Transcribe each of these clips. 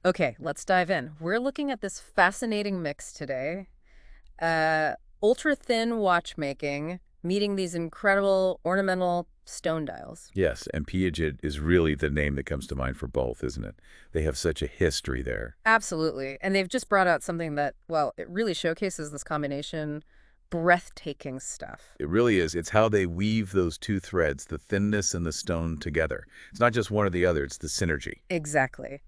Okay, let's dive in. We're looking at this fascinating mix today. Ultra-thin watchmaking meeting these incredible ornamental stone dials. Yes, and Piaget is really the name that comes to mind for both, isn't it? They have such a history there. Absolutely. And they've just brought out something that, well, it really showcases this combination. Breathtaking stuff. It really is. It's how they weave those two threads, the thinness and the stone, together. It's not just one or the other, it's the synergy. Exactly.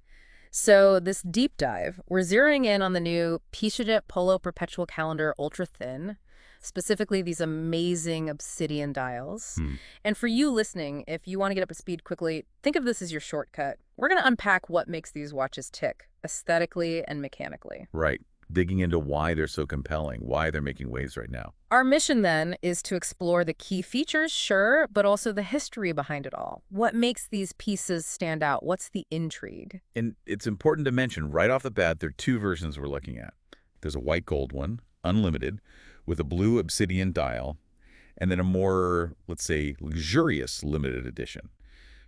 So this deep dive, we're zeroing in on the new Piaget Polo Perpetual Calendar Ultra Thin, specifically these amazing Obsidian dials. Hmm. And for you listening, if you want to get up to speed quickly, think of this as your shortcut. We're going to unpack what makes these watches tick, aesthetically and mechanically. Right. Digging into why they're so compelling, why they're making waves right now. Our mission, then, is to explore the key features, sure, but also the history behind it all. What makes these pieces stand out? What's the intrigue? And it's important to mention right off the bat, there are two versions we're looking at. There's a white gold one, unlimited, with a blue obsidian dial, and then a more, let's say, luxurious limited edition,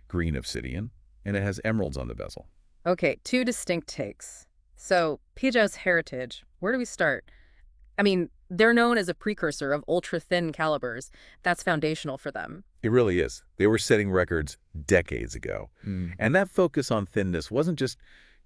green obsidian, and it has emeralds on the bezel. Okay, two distinct takes. So, Piaget's heritage, where do we start? I mean, they're known as a precursor of ultra-thin calibers. That's foundational for them. It really is. They were setting records decades ago. And that focus on thinness wasn't just,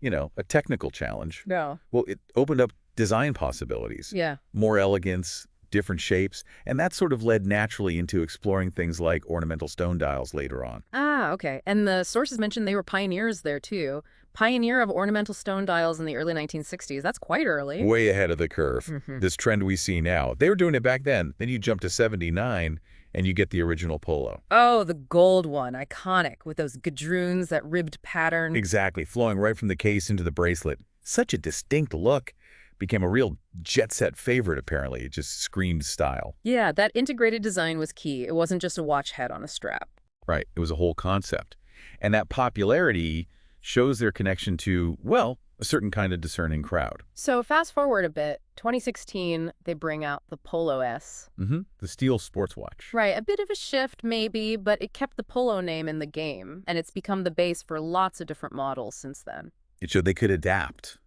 a technical challenge. No. Well, it opened up design possibilities, Yeah. more elegance, different shapes, and that sort of led naturally into exploring things like ornamental stone dials later on. Ah, okay. And the sources mentioned they were pioneers there, too. Pioneer of ornamental stone dials in the early 1960s. That's quite early. Way ahead of the curve. Mhm. This trend we see now. They were doing it back then. Then you jump to 79 and you get the original polo. Oh, the gold one. Iconic, with those gadroons, that ribbed pattern. Exactly, flowing right from the case into the bracelet. Such a distinct look. Became a real jet-set favorite, apparently. It just screamed style. Yeah, that integrated design was key. It wasn't just a watch head on a strap. Right, it was a whole concept. And that popularity shows their connection to, well, a certain kind of discerning crowd. So fast forward a bit, 2016, they bring out the Polo S. The steel sports watch. Right, a bit of a shift maybe, but it kept the Polo name in the game, and it's become the base for lots of different models since then. It showed they could adapt,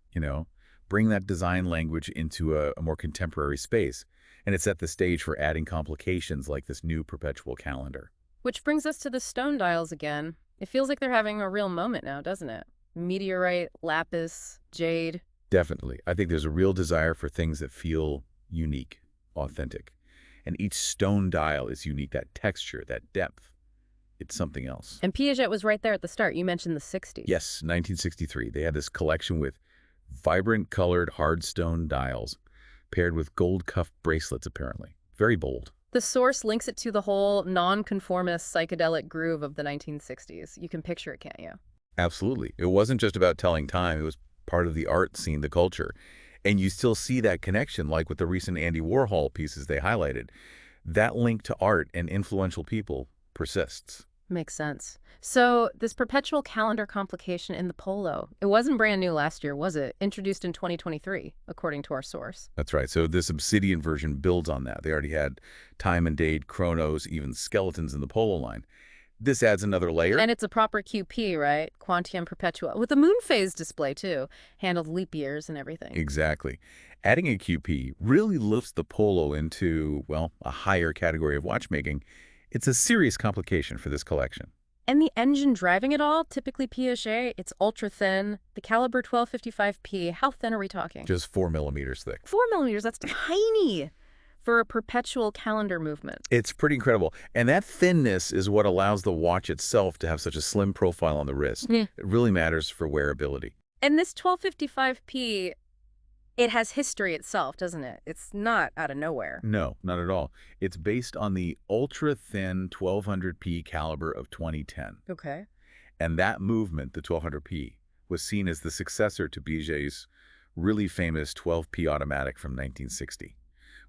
bring that design language into a more contemporary space. And it set the stage for adding complications like this new perpetual calendar. Which brings us to the stone dials again. It feels like they're having a real moment now, doesn't it? Meteorite, lapis, jade. Definitely. I think there's a real desire for things that feel unique, authentic. And each stone dial is unique, that texture, that depth. It's something else. And Piaget was right there at the start. You mentioned the 60s. Yes, 1963. They had this collection with vibrant colored hard stone dials paired with gold cuff bracelets, apparently. Very bold. The source links it to the whole nonconformist psychedelic groove of the 1960s. You can picture it, can't you? Absolutely. It wasn't just about telling time. It was part of the art scene, the culture. And you still see that connection, like with the recent Andy Warhol pieces they highlighted. That link to art and influential people persists. Makes sense. So this perpetual calendar complication in the Polo, it wasn't brand new last year, was it? Introduced in 2023, according to our source. That's right. So this Obsidian version builds on that. They already had time and date, chronos, even skeletons in the Polo line. This adds another layer. And it's a proper QP, right? Quantium Perpetua. With a moon phase display, too. Handled leap years and everything. Exactly. Adding a QP really lifts the Polo into, well, a higher category of watchmaking. It's a serious complication for this collection. And the engine driving it all, typically Piaget, it's ultra thin. The Calibre 1255P, how thin are we talking? Just 4 millimeters thick. 4 millimeters, that's tiny for a perpetual calendar movement. It's pretty incredible. And that thinness is what allows the watch itself to have such a slim profile on the wrist. Yeah. It really matters for wearability. And this 1255P, it has history itself, doesn't it? It's not out of nowhere. No, not at all. It's based on the ultra-thin 1200p caliber of 2010. Okay. And that movement, the 1200p, was seen as the successor to Piaget's really famous 12p automatic from 1960,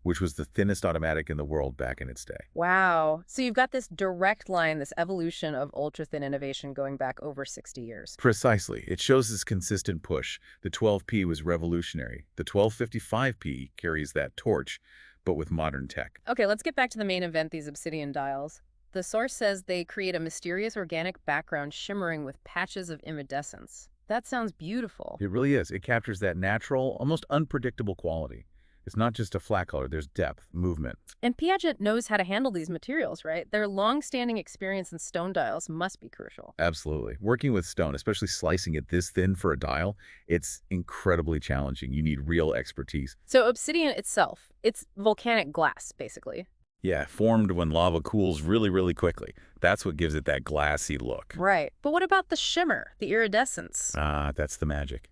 which was the thinnest automatic in the world back in its day. Wow. So you've got this direct line, this evolution of ultra-thin innovation going back over 60 years. Precisely. It shows this consistent push. The 12p was revolutionary. The 1255p carries that torch, but with modern tech. Okay, let's get back to the main event, these Obsidian dials. The source says they create a mysterious organic background shimmering with patches of iridescence. That sounds beautiful. It really is. It captures that natural, almost unpredictable quality. It's not just a flat color. There's depth, movement. And Piaget knows how to handle these materials, right? Their long-standing experience in stone dials must be crucial. Absolutely. Working with stone, especially slicing it this thin for a dial, it's incredibly challenging. You need real expertise. So obsidian itself, it's volcanic glass, basically. Yeah, formed when lava cools really, really quickly. That's what gives it that glassy look. Right. But what about the shimmer, the iridescence? Ah, that's the magic.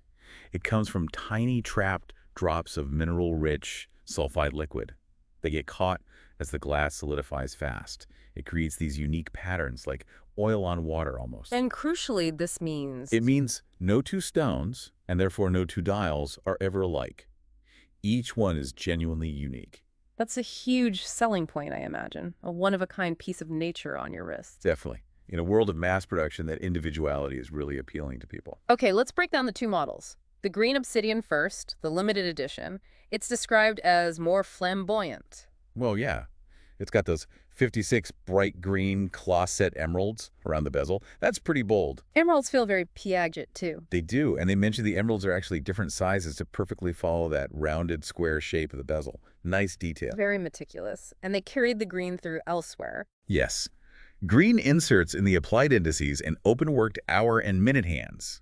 It comes from tiny trapped drops of mineral-rich sulfide liquid. They get caught as the glass solidifies fast. It creates these unique patterns, like oil on water almost. And crucially, this means... It means no two stones, and therefore no two dials, are ever alike. Each one is genuinely unique. That's a huge selling point, I imagine. A one-of-a-kind piece of nature on your wrist. Definitely. In a world of mass production, that individuality is really appealing to people. Okay, let's break down the two models. The green obsidian first, the limited edition. It's described as more flamboyant. Well, yeah. It's got those 56 bright green claw-set emeralds around the bezel. That's pretty bold. Emeralds feel very Piaget, too. They do, and they mention the emeralds are actually different sizes to perfectly follow that rounded square shape of the bezel. Nice detail. Very meticulous. And they carried the green through elsewhere. Yes. Green inserts in the applied indices and open-worked hour and minute hands.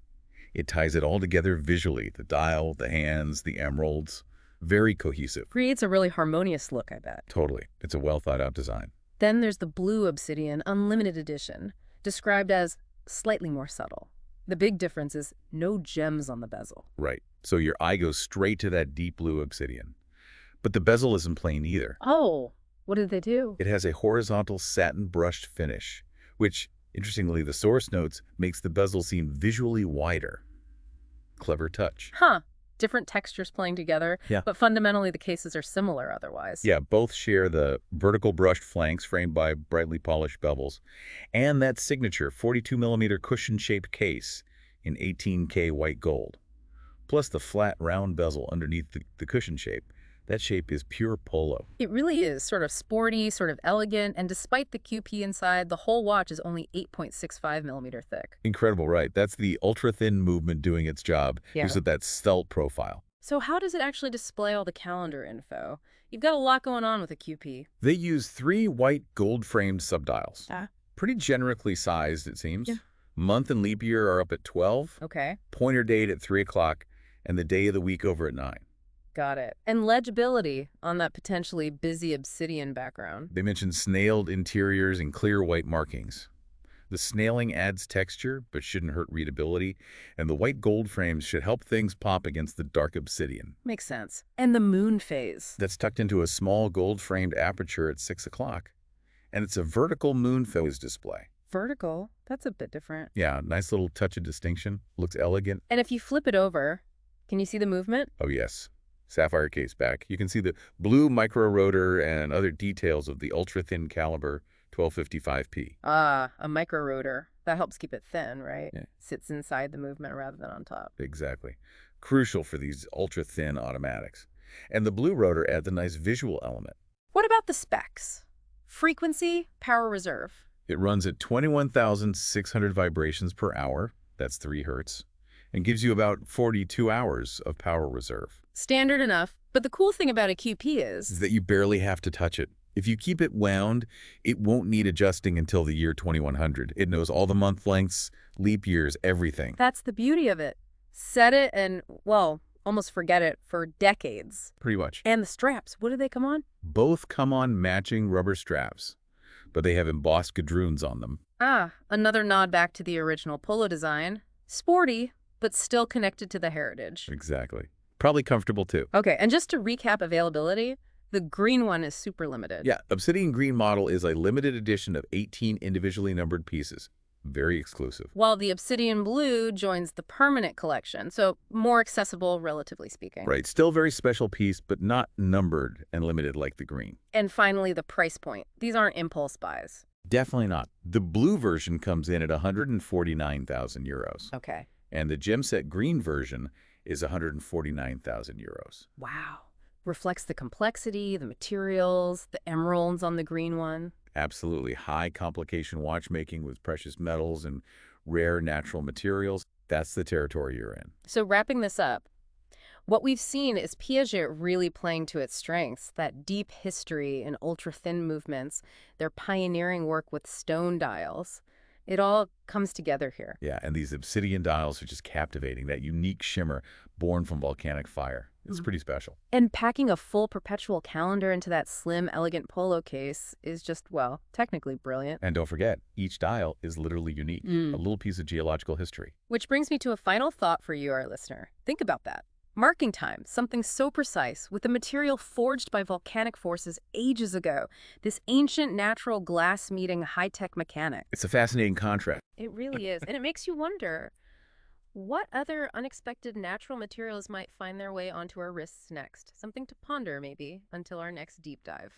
It ties it all together visually, the dial, the hands, the emeralds. Very cohesive. Creates a really harmonious look, I bet. Totally. It's a well-thought-out design. Then there's the blue obsidian unlimited edition, described as slightly more subtle. The big difference is no gems on the bezel. Right. So your eye goes straight to that deep blue obsidian. But the bezel isn't plain either. Oh, what did they do? It has a horizontal satin brushed finish, which, interestingly, the source notes makes the bezel seem visually wider. Clever touch. Huh. Different textures playing together, Yeah. but fundamentally the cases are similar otherwise. Yeah, both share the vertical brushed flanks framed by brightly polished bevels, and that signature 42mm cushion-shaped case in 18K white gold. Plus the flat, round bezel underneath the cushion shape. That shape is pure polo. It really is sort of sporty, sort of elegant, and despite the QP inside, the whole watch is only 8.65mm thick. Incredible, right? That's the ultra-thin movement doing its job. Yeah. Gives it that stealth profile. So how does it actually display all the calendar info? You've got a lot going on with a QP. They use 3 white gold-framed subdials. Ah. Pretty generically sized, it seems. Yeah. Month and leap year are up at 12. Okay, Pointer date at 3 o'clock, and the day of the week over at 9. got it. And legibility on that potentially busy obsidian background. They mention snailed interiors and clear white markings. The snailing adds texture, but shouldn't hurt readability, and the white gold frames should help things pop against the dark obsidian. Makes sense. And the moon phase. That's tucked into a small gold-framed aperture at 6 o'clock. And it's a vertical moon phase display. Vertical? That's a bit different. Yeah, nice little touch of distinction. Looks elegant. And if you flip it over, can you see the movement? Oh, yes. Sapphire case back. You can see the blue micro rotor and other details of the ultra-thin Calibre 1255P. Ah, a micro rotor. That helps keep it thin, right? Yeah. Sits inside the movement rather than on top. Exactly. Crucial for these ultra-thin automatics. And the blue rotor adds a nice visual element. What about the specs? Frequency, power reserve. It runs at 21,600 vibrations per hour, that's 3 hertz, and gives you about 42 hours of power reserve. Standard enough, but the cool thing about a QP Is that you barely have to touch it. If you keep it wound, it won't need adjusting until the year 2100. It knows all the month lengths, leap years, everything. That's the beauty of it. Set it and, well, almost forget it for decades. Pretty much. And the straps, what do they come on? Both come on matching rubber straps, but they have embossed gadroons on them. Ah, another nod back to the original polo design. Sporty, but still connected to the heritage. Exactly. Probably comfortable too. Okay, and just to recap availability, the green one is super limited. Yeah, Obsidian Green model is a limited edition of 18 individually numbered pieces. Very exclusive. While the Obsidian Blue joins the permanent collection, so more accessible, relatively speaking. Right, still very special piece, but not numbered and limited like the green. And finally, the price point. These aren't impulse buys. Definitely not. The blue version comes in at 149,000 euros. Okay. And the Gemset Green version is 149,000 euros. Wow. Reflects the complexity, the materials, the emeralds on the green one. Absolutely high complication watchmaking with precious metals and rare natural materials. That's the territory you're in. So wrapping this up, what we've seen is Piaget really playing to its strengths, that deep history in ultra-thin movements, their pioneering work with stone dials. It all comes together here. Yeah, and these obsidian dials are just captivating, that unique shimmer born from volcanic fire. It's pretty special. And packing a full perpetual calendar into that slim, elegant polo case is just, well, technically brilliant. And don't forget, each dial is literally unique, a little piece of geological history. Which brings me to a final thought for you, our listener. Think about that. Marking time, something so precise, with a material forged by volcanic forces ages ago. This ancient natural glass meeting high-tech mechanics. It's a fascinating contrast. It really is. And it makes you wonder, what other unexpected natural materials might find their way onto our wrists next? Something to ponder, maybe, until our next deep dive.